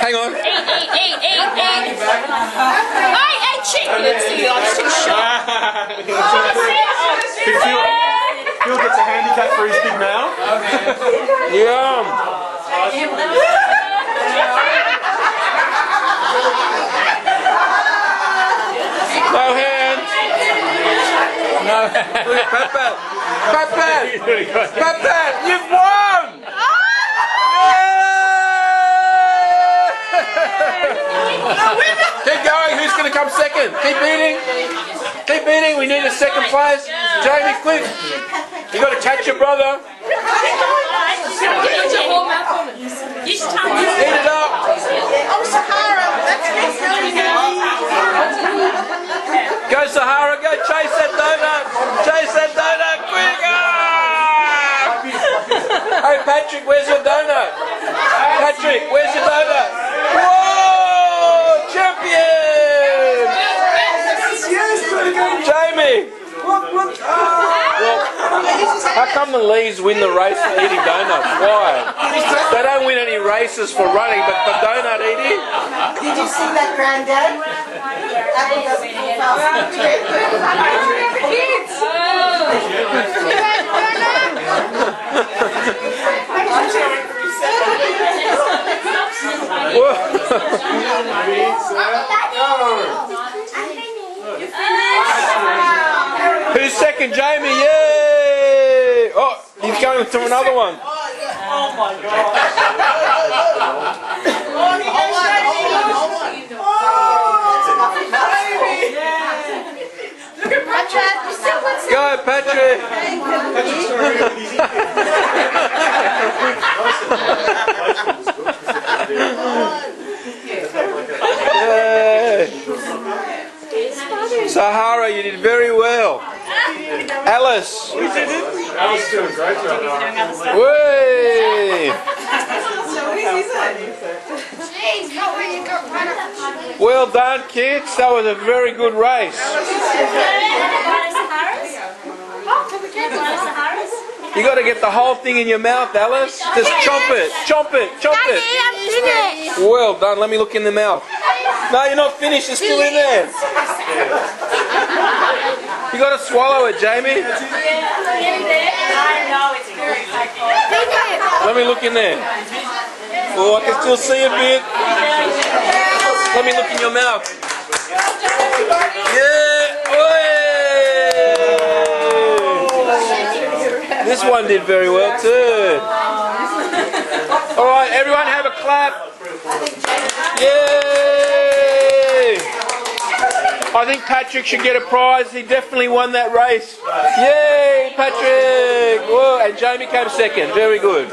Hang on. Eat. I ate chicken. It's too short. Phil gets a handicap for his big mouth. Yum. No hands. No hands. Look at Pat, you've won! Keep going, who's going to come second? Keep beating. Keep beating, we need a second place. Jamie, quick. You got to catch your brother. Eat it up. Oh, Sahara, that's Go Sahara, go chase that donut. Chase that donut, quick. Hey Patrick, where's your donut? Patrick, where's your donut? Whoa, champion! Jamie! How come the Lees win the race for eating donuts? Why? They don't win any races for running, but for donut eating? Did you see that, Granddad? Apple doesn't fall fast. Who's second? Jamie, yay! Oh, he's going to another one. Oh my God. Look at Patrick. Go, Patrick. Sahara, you did very well. Alice. Alice is doing a great job. Way. Well done, kids. That was a very good race. You got to get the whole thing in your mouth, Alice. Just chomp it, chomp it, chomp it. Well done. Let me look in the mouth. No, you're not finished. It's still in there. You got to swallow it, Jamie. Let me look in there. Oh, I can still see a bit. Let me look in your mouth. Yeah. Oi. This one did very well too. All right, everyone have a clap. Yay! I think Patrick should get a prize. He definitely won that race. Yay, Patrick! Whoa, and Jamie came second. Very good.